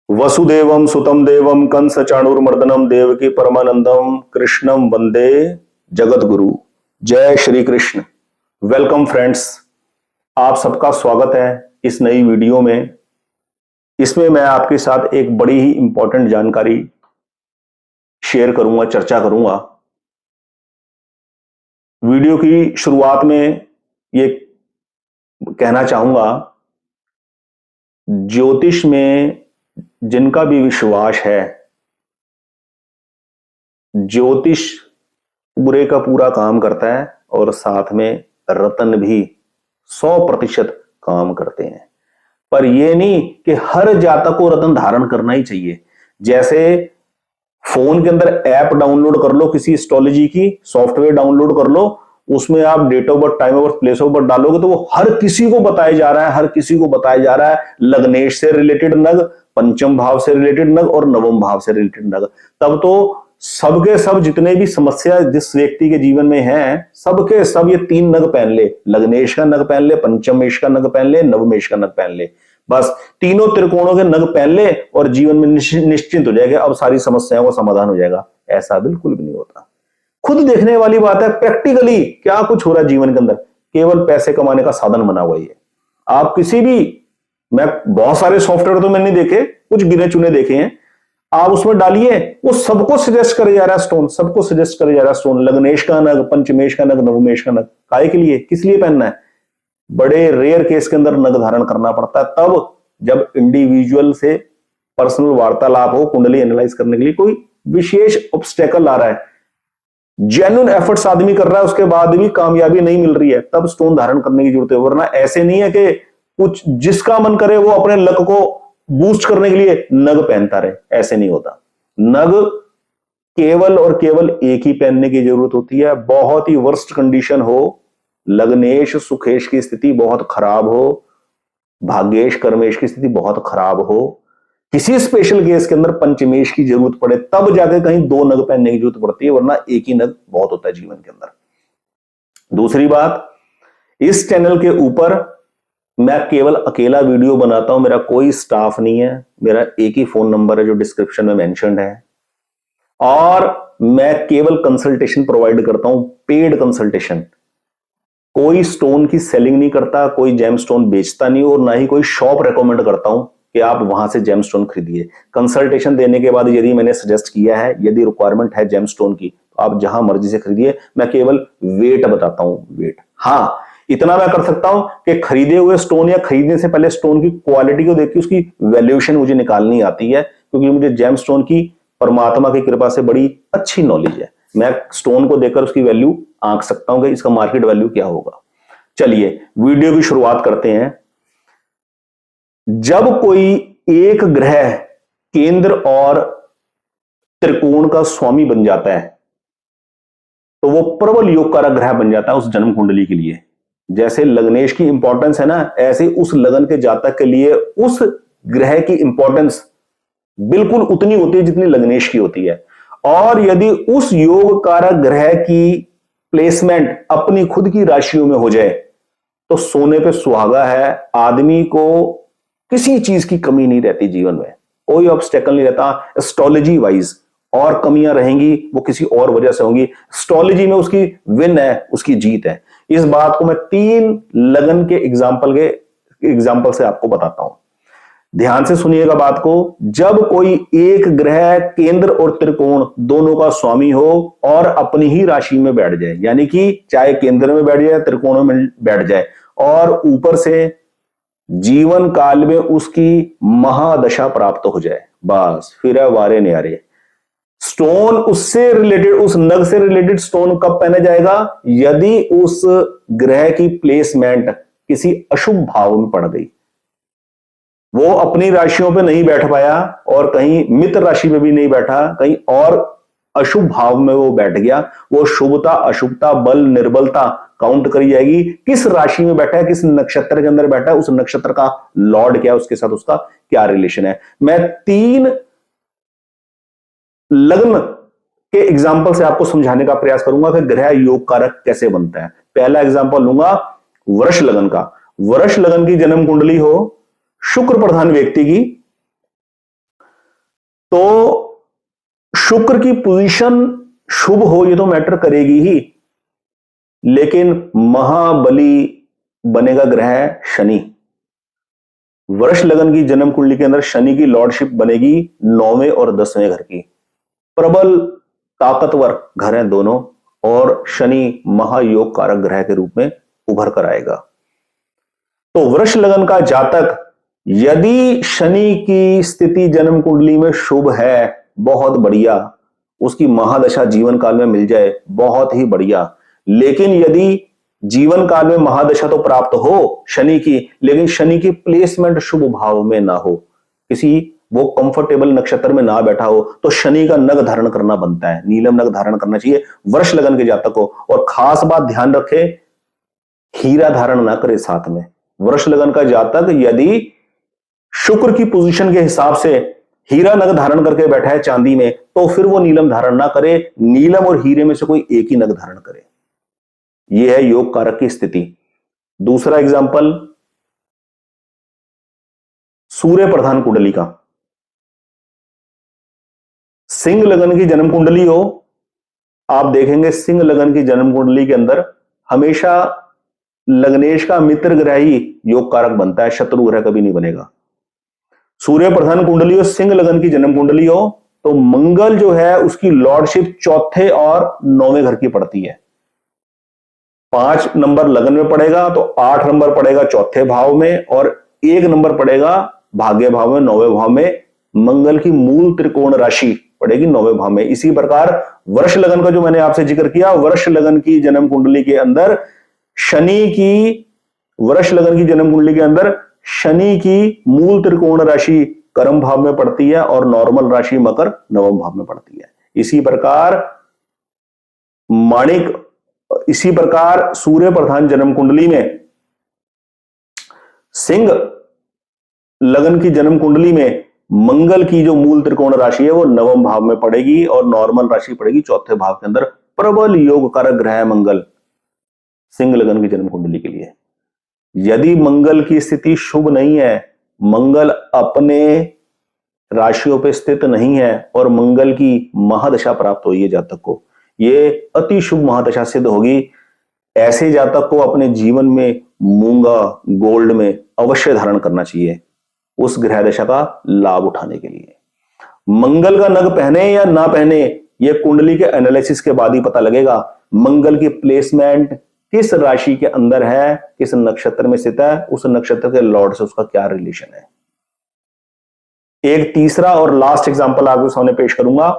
वसुदेवम सुतम देवम कंस चाणूरमर्दनम देवकी परमानंदम कृष्णम वंदे जगत गुरु। जय Shri Krishna. Welcome friends, आप सबका स्वागत है इस नई वीडियो में। इसमें मैं आपके साथ एक बड़ी ही इंपॉर्टेंट जानकारी शेयर करूंगा, चर्चा करूंगा। वीडियो की शुरुआत में ये कहना चाहूंगा, ज्योतिष में जिनका भी विश्वास है, ज्योतिष पूरे का पूरा काम करता है और साथ में रतन भी 100% काम करते हैं। पर यह नहीं कि हर जातक को रतन धारण करना ही चाहिए। जैसे फोन के अंदर ऐप डाउनलोड कर लो, किसी एस्ट्रोलॉजी की सॉफ्टवेयर डाउनलोड कर लो, उसमें आप date of birth, time of birth, place of birth डालोगे तो वो हर किसी को बताया जा रहा है, हर किसी को बताया जा रहा है लग्नेश से रिलेटेड नग, पंचम भाव से रिलेटेड नग और नवम भाव से रिलेटेड नग। तब तो सबके सब जितने भी समस्या जिस व्यक्ति के जीवन में हैं, सबके सब ये 3 नग पहन ले। लग्नेश का नग पहन ले, पंचमेश का नग पहन ले, नवमेश का नग पहन ले। बस तीनों त्रिकोणों के नग पहन ले और जीवन में निश्चिंत हो जाएगा, अब सारी समस्याओं का समाधान हो जाएगा। ऐसा बिल्कुल भी नहीं होता। खुद देखने वाली बात है, प्रैक्टिकली क्या कुछ हो रहा है जीवन के अंदर। केवल पैसे कमाने का साधन बना हुआ है। आप किसी भी, मैं बहुत सारे सॉफ्टवेयर तो मैंने देखे, कुछ गिने चुने देखे हैं, आप उसमें डालिए, वो सबको सजेस्ट करे जा रहा है स्टोन, सबको सजेस्ट करे जा रहा है स्टोन। लग्नेश का नग, पंचमेश का नग, नवमेश का नग। काहे के लिए, किस लिए पहनना है? बड़े रेयर केस के अंदर नग धारण करना पड़ता है, तब जब इंडिविजुअल से पर्सनल वार्तालाप हो, कुंडली एनालाइज करने के लिए कोई विशेष ऑब्स्टेकल आ रहा है, जेन्युइन एफर्ट्स आदमी कर रहा है, उसके बाद भी कामयाबी नहीं मिल रही है, तब स्टोन धारण करने की जरूरत है। वरना ऐसे नहीं है कि कुछ जिसका मन करे वो अपने लक को बूस्ट करने के लिए नग पहनता रहे, ऐसे नहीं होता। नग केवल और केवल एक ही पहनने की जरूरत होती है। बहुत ही वर्स्ट कंडीशन हो, लग्नेश सुखेश की स्थिति बहुत खराब हो, भाग्येश कर्मेश की स्थिति बहुत खराब हो, किसी स्पेशल केस के अंदर पंचमेश की जरूरत पड़े, तब जाकर कहीं 2 नग पहनने की जरूरत पड़ती है, वरना एक ही नग बहुत होता है जीवन के अंदर। दूसरी बात, इस चैनल के ऊपर मैं केवल अकेला वीडियो बनाता हूं, मेरा कोई स्टाफ नहीं है। मेरा एक ही फोन नंबर है जो डिस्क्रिप्शन में मेंशन्ड है, और मैं केवल कंसल्टेशन प्रोवाइड करता हूं, पेड कंसल्टेशन। कोई स्टोन की सेलिंग नहीं करता, कोई जेम स्टोन बेचता नहीं, और ना ही कोई शॉप रेकमेंड करता हूं कि आप वहां से जेम स्टोन खरीदिए। कंसल्टेशन देने के बाद यदि मैंने सजेस्ट किया है, यदि रिक्वायरमेंट है जेम स्टोन की, तो आप जहां मर्जी से खरीदिए। मैं केवल वेट बताता हूं, वेट। हाँ, इतना मैं कर सकता हूं कि खरीदे हुए स्टोन या खरीदने से पहले स्टोन की क्वालिटी को देख के उसकी वैल्यूएशन मुझे निकालनी आती है, क्योंकि मुझे जेम स्टोन की परमात्मा की कृपा से बड़ी अच्छी नॉलेज है। मैं स्टोन को देखकर उसकी वैल्यू आंक सकता हूं कि इसका मार्केट वैल्यू क्या होगा। चलिए वीडियो की शुरुआत करते हैं। जब कोई एक ग्रह केंद्र और त्रिकोण का स्वामी बन जाता है, तो वो प्रबल योग कारक ग्रह बन जाता है उस जन्म कुंडली के लिए। जैसे लग्नेश की इंपॉर्टेंस है ना, ऐसे उस लगन के जातक के लिए उस ग्रह की इंपॉर्टेंस बिल्कुल उतनी होती है जितनी लग्नेश की होती है। और यदि उस योग कारक ग्रह की प्लेसमेंट अपनी खुद की राशियों में हो जाए, तो सोने पे सुहागा है। आदमी को किसी चीज की कमी नहीं रहती जीवन में, कोई ऑब्स्टेकल नहीं रहता। एस्ट्रोलॉजी वाइज और कमियां रहेंगी वो किसी और वजह से होंगी, एस्ट्रोलॉजी में उसकी विन है, उसकी जीत है। इस बात को मैं 3 लगन के एग्जाम्पल से आपको बताता हूं। ध्यान से सुनिएगा बात को। जब कोई एक ग्रह केंद्र और त्रिकोण दोनों का स्वामी हो और अपनी ही राशि में बैठ जाए, यानी कि चाहे केंद्र में बैठ जाए, त्रिकोणों में बैठ जाए, और ऊपर से जीवन काल में उसकी महादशा प्राप्त हो जाए, बस फिर है वारे न्यारे। स्टोन उससे रिलेटेड, उस नग से रिलेटेड स्टोन कब पहना जाएगा? यदि उस ग्रह की प्लेसमेंट किसी अशुभ भाव में पड़ गई, वो अपनी राशियों पे नहीं बैठ पाया और कहीं मित्र राशि में भी नहीं बैठा, कहीं और अशुभ भाव में वो बैठ गया, वो शुभता अशुभता बल निर्बलता काउंट करी जाएगी। किस राशि में बैठा है, किस नक्षत्र के अंदर बैठा है, उस नक्षत्र का लॉर्ड क्या है, उसके साथ उसका क्या रिलेशन है। मैं 3 लग्न के एग्जाम्पल से आपको समझाने का प्रयास करूंगा कि ग्रह योग कारक कैसे बनता है। पहला एग्जाम्पल लूंगा वृष लगन का। वृष लगन की जन्म कुंडली हो, शुक्र प्रधान व्यक्ति की, तो शुक्र की पोजीशन शुभ हो ये तो मैटर करेगी ही, लेकिन महाबली बनेगा ग्रह शनि। वृष लगन की जन्म कुंडली के अंदर शनि की लॉर्डशिप बनेगी 9वें और 10वें घर की। प्रबल ताकतवर घर हैं दोनों, और शनि महायोग कारक ग्रह के रूप में उभर कर आएगा। तो वृष लगन का जातक यदि शनि की स्थिति जन्म कुंडली में शुभ है, बहुत बढ़िया, उसकी महादशा जीवन काल में मिल जाए, बहुत ही बढ़िया। लेकिन यदि जीवन काल में महादशा तो प्राप्त हो शनि की, लेकिन शनि की प्लेसमेंट शुभ भाव में ना हो, किसी वो कंफर्टेबल नक्षत्र में ना बैठा हो, तो शनि का नग धारण करना बनता है, नीलम नग धारण करना चाहिए वृष लगन के जातक को। और खास बात ध्यान रखे, हीरा धारण ना करे साथ में। वृष लगन का जातक यदि शुक्र की पोजीशन के हिसाब से हीरा नग धारण करके बैठा है चांदी में, तो फिर वो नीलम धारण ना करे, नीलम और हीरे में से कोई एक ही नग धारण करे। यह है योग कारक की स्थिति। दूसरा एग्जांपल सूर्य प्रधान कुंडली का। सिंह लगन की जन्म कुंडली हो, आप देखेंगे सिंह लगन की जन्म कुंडली के अंदर हमेशा लग्नेश का मित्र ग्रह ही योग कारक बनता है, शत्रु ग्रह कभी नहीं बनेगा। सूर्य प्रधान कुंडली हो, सिंह लगन की जन्म कुंडली हो, तो मंगल जो है उसकी लॉर्डशिप चौथे और 9वें घर की पड़ती है। 5 नंबर लगन में पड़ेगा तो 8 नंबर पड़ेगा चौथे भाव में, और 1 नंबर पड़ेगा भाग्य भाव में 9वें भाव में। मंगल की मूल त्रिकोण राशि पड़ेगी 9वें भाव में। इसी प्रकार वर्ष लगन का जो मैंने आपसे जिक्र किया, वर्ष लगन की जन्म कुंडली के अंदर शनि की, वर्ष लगन की जन्म कुंडली के अंदर शनि की मूल त्रिकोण राशि कर्म भाव में पड़ती है और नॉर्मल राशि मकर 9वें भाव में पड़ती है। इसी प्रकार सूर्य प्रधान जन्म कुंडली में सिंह लगन की जन्म कुंडली में मंगल की जो मूल त्रिकोण राशि है वो 9वें भाव में पड़ेगी और नॉर्मल राशि पड़ेगी चौथे भाव के अंदर। प्रबल योग कारक ग्रह है मंगल सिंह लगन की जन्म कुंडली के लिए। यदि मंगल की स्थिति शुभ नहीं है, मंगल अपने राशियों पे स्थित नहीं है और मंगल की महादशा प्राप्त हुई है जातक को, ये अति शुभ महादशा सिद्ध होगी। ऐसे जातक को अपने जीवन में मूंगा गोल्ड में अवश्य धारण करना चाहिए उस ग्रह दशा का लाभ उठाने के लिए। मंगल का नग पहने या ना पहने, यह कुंडली के एनालिसिस के बाद ही पता लगेगा। मंगल की प्लेसमेंट किस राशि के अंदर है, किस नक्षत्र में स्थित है, उस नक्षत्र के लॉर्ड से उसका क्या रिलेशन है। एक तीसरा और लास्ट एग्जांपल आपके सामने पेश करूंगा,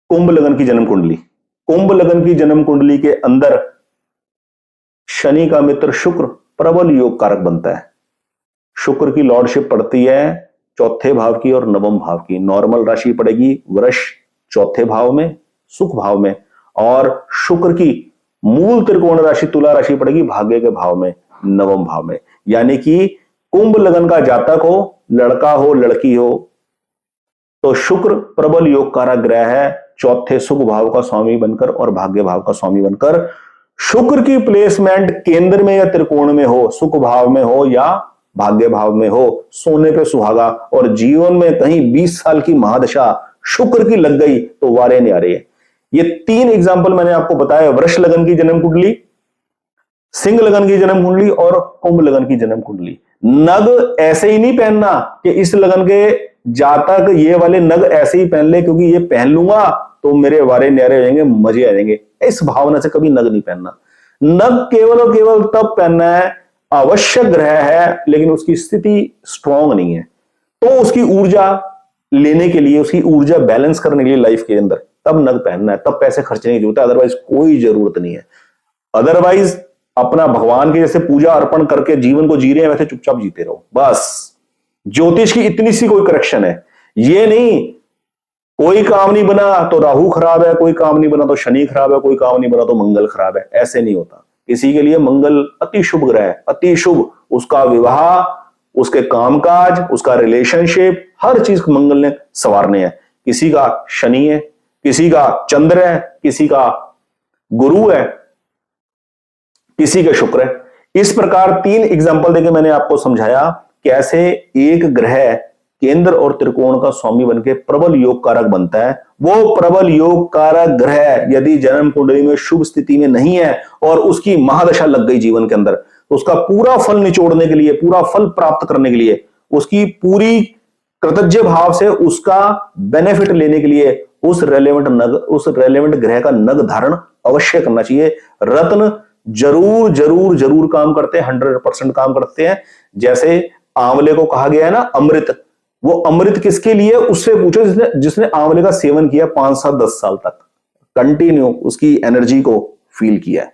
कुंभ लगन की जन्म कुंडली। कुंभ लगन की जन्म कुंडली के अंदर शनि का मित्र शुक्र प्रबल योग कारक बनता है। शुक्र की लॉर्डशिप पड़ती है चौथे भाव की और 9वें भाव की। नॉर्मल राशि पड़ेगी वृष चौथे भाव में, सुख भाव में, और शुक्र की मूल त्रिकोण राशि तुला राशि पड़ेगी भाग्य के भाव में 9वें भाव में। यानी कि कुंभ लगन का जातक हो, लड़का हो लड़की हो, तो शुक्र प्रबल योग कारक ग्रह है, चौथे सुख भाव का स्वामी बनकर और भाग्य भाव का स्वामी बनकर। शुक्र की प्लेसमेंट केंद्र में या त्रिकोण में हो, सुख भाव में हो या भाग्य भाव में हो, सोने पे सुहागा, और जीवन में कहीं 20 साल की महादशा शुक्र की लग गई तो वारे न्यारे है। ये 3 एग्जाम्पल मैंने आपको बताया, वृष लगन की जन्म कुंडली, सिंह लगन की जन्म कुंडली और कुंभ लगन की जन्म कुंडली। नग ऐसे ही नहीं पहनना कि इस लगन के जातक ये वाले नग ऐसे ही पहन ले क्योंकि ये पहन लूंगा तो मेरे वारे न्यारे हो जाएंगे, मजे आ जाएंगे, इस भावना से कभी नग नहीं पहनना। नग केवल और केवल तब पहनना है, आवश्यक ग्रह है लेकिन उसकी स्थिति स्ट्रांग नहीं है, तो उसकी ऊर्जा लेने के लिए, उसकी ऊर्जा बैलेंस करने के लिए लाइफ के अंदर तब नग पहनना है, तब पैसे खर्चने की जरूरत है, अदरवाइज कोई जरूरत नहीं है। अदरवाइज अपना भगवान के जैसे पूजा अर्पण करके जीवन को जी रहे हैं वैसे चुपचाप जीते रहो बस। ज्योतिष की इतनी सी कोई करेक्शन है, ये नहीं कोई काम नहीं बना तो राहु खराब है, कोई काम नहीं बना तो शनि खराब है, कोई काम नहीं बना तो मंगल खराब है, ऐसे नहीं होता। किसी के लिए मंगल अति शुभ ग्रह है, अति शुभ, उसका विवाह, उसके कामकाज, उसका रिलेशनशिप, हर चीज मंगल ने संवारने हैं। किसी का शनि है, किसी का चंद्र है, किसी का गुरु है, किसी के शुक्र है। इस प्रकार 3 एग्जाम्पल देके मैंने आपको समझाया कैसे एक ग्रह केंद्र और त्रिकोण का स्वामी बनके प्रबल योग कारक बनता है। वो प्रबल योग कारक ग्रह यदि जन्म कुंडली में शुभ स्थिति में नहीं है और उसकी महादशा लग गई जीवन के अंदर, तो उसका पूरा फल निचोड़ने के लिए, पूरा फल प्राप्त करने के लिए, उसकी पूरी कृतज्ञ भाव से उसका बेनिफिट लेने के लिए उस रेलेवेंट ग्रह का नग धारण अवश्य करना चाहिए। रत्न जरूर जरूर जरूर काम करते हैं, 100% काम करते हैं। जैसे आंवले को कहा गया है ना अमृत, वो अमृत किसके लिए, उससे पूछो जिसने आंवले का सेवन किया 5 साल 10 साल तक कंटिन्यू उसकी एनर्जी को फील किया है।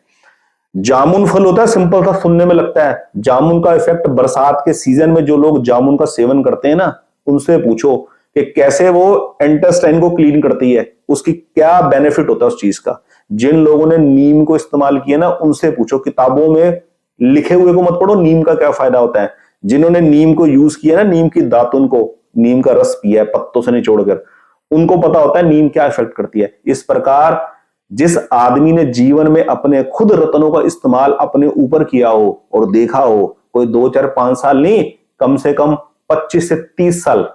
जामुन फल होता है, सिंपल सा सुनने में लगता है। जामुन का इफेक्ट बरसात के सीजन में जो लोग जामुन का सेवन करते हैं ना, उनसे पूछो कि कैसे वो इंटेस्टाइन को क्लीन करती है, उसकी क्या बेनिफिट होता है उस चीज का। जिन लोगों ने नीम को इस्तेमाल किया ना, उनसे पूछो, किताबों में लिखे हुए को मत पढ़ो, नीम का क्या फायदा होता है। जिन्होंने नीम को यूज किया ना, नीम की दातुन को, नीम का रस पिया है पत्तों से निचोड़कर, उनको पता होता है नीम क्या इफेक्ट करती है। इस प्रकार जिस आदमी ने जीवन में अपने खुद रत्नों का इस्तेमाल अपने ऊपर किया हो और देखा हो, कोई 2 4 5 साल नहीं, कम से कम 25 से 30 साल,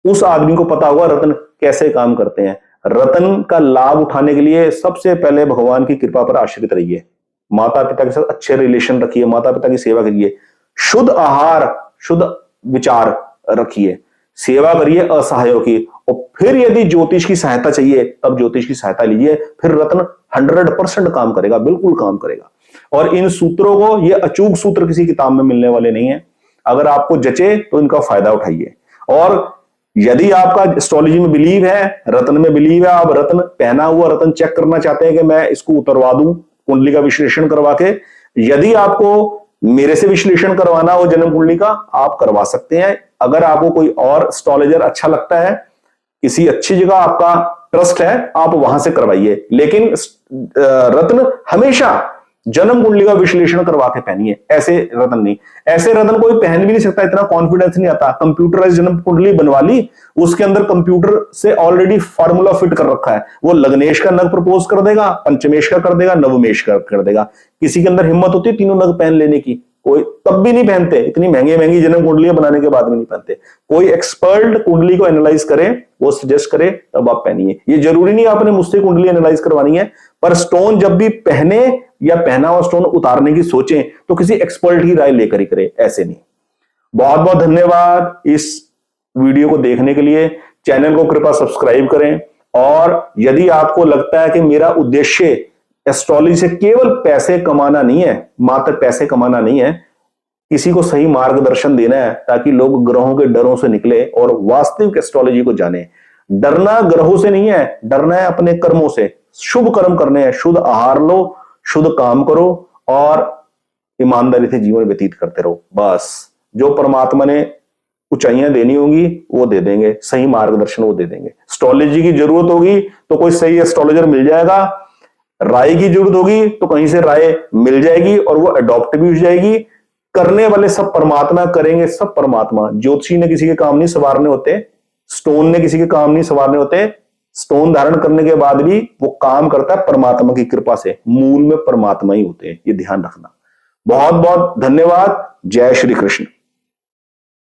उस आदमी को पता होगा रत्न कैसे काम करते हैं। रत्न का लाभ उठाने के लिए सबसे पहले भगवान की कृपा पर आश्रित रहिए, माता पिता के साथ अच्छे रिलेशन रखिए, माता पिता की सेवा करिए, शुद्ध आहार शुद्ध विचार रखिए, सेवा करिए असहायों की, और फिर यदि ज्योतिष की सहायता चाहिए तब ज्योतिष की सहायता लीजिए। फिर रत्न 100% काम करेगा, बिल्कुल काम करेगा। और इन सूत्रों को, ये अचूक सूत्र किसी किताब में मिलने वाले नहीं है। अगर आपको जचे तो इनका फायदा उठाइए। और यदि आपका एस्ट्रोलॉजी में बिलीव है, रत्न में बिलीव है, आप रत्न पहना हुआ रत्न चेक करना चाहते हैं कि मैं इसको उतरवा दूं कुंडली का विश्लेषण करवा के, यदि आपको मेरे से विश्लेषण करवाना हो जन्म कुंडली का, आप करवा सकते हैं। अगर आपको कोई और एस्ट्रोलॉजर अच्छा लगता है, किसी अच्छी जगह आपका ट्रस्ट है, आप वहां से करवाइए। लेकिन रत्न हमेशा जन्म कुंडली का विश्लेषण करवा के पहनिए, ऐसे रत्न नहीं। ऐसे रत्न कोई पहन भी नहीं सकता, इतना कॉन्फिडेंस नहीं आता। कंप्यूटराइज जन्म कुंडली बनवा ली, उसके अंदर कंप्यूटर से ऑलरेडी फार्मूला फिट कर रखा है, वो लग्नेश का नग प्रपोज कर देगा, पंचमेश का कर देगा, नवमेश का कर देगा। किसी के अंदर हिम्मत होती है तीनों नग पहन लेने की, कोई तब भी नहीं पहनते, इतनी महंगी महंगी जन्म कुंडलियां बनाने के बाद भी नहीं पहनते। कोई एक्सपर्ट कुंडली को एनालाइज करे, वो सजेस्ट करे, तब आप पहनिए। ये जरूरी नहीं आपने मुझसे कुंडली एनालाइज करवानी है, पर स्टोन जब भी पहने या पहना हुआ स्टोन उतारने की सोचें तो किसी एक्सपर्ट की राय लेकर ही करे, ऐसे नहीं। बहुत बहुत धन्यवाद इस वीडियो को देखने के लिए। चैनल को कृपया सब्सक्राइब करें। और यदि आपको लगता है कि मेरा उद्देश्य एस्ट्रोलॉजी से केवल पैसे कमाना नहीं है, मात्र पैसे कमाना नहीं है, किसी को सही मार्गदर्शन देना है ताकि लोग ग्रहों के डरों से निकले और वास्तविक एस्ट्रोलॉजी को जाने। डरना ग्रहों से नहीं है, डरना है अपने कर्मों से। शुभ कर्म करने हैं, शुद्ध आहार लो, शुद्ध काम करो और ईमानदारी से जीवन व्यतीत करते रहो। बस जो परमात्मा ने ऊंचाइयां देनी होंगी वो दे देंगे, सही मार्गदर्शन वो दे देंगे। एस्ट्रोलॉजी की जरूरत होगी तो कोई सही एस्ट्रोलॉजर मिल जाएगा, राय की जरूरत होगी तो कहीं से राय मिल जाएगी और वो अडॉप्ट भी हो जाएगी। करने वाले सब परमात्मा, करेंगे सब परमात्मा। ज्योतिषी ने किसी के काम नहीं संवारने होते, स्टोन ने किसी के काम नहीं संवारने होते। स्टोन धारण करने के बाद भी वो काम करता है परमात्मा की कृपा से, मूल में परमात्मा ही होते हैं, ये ध्यान रखना। बहुत बहुत धन्यवाद। जय श्री कृष्ण।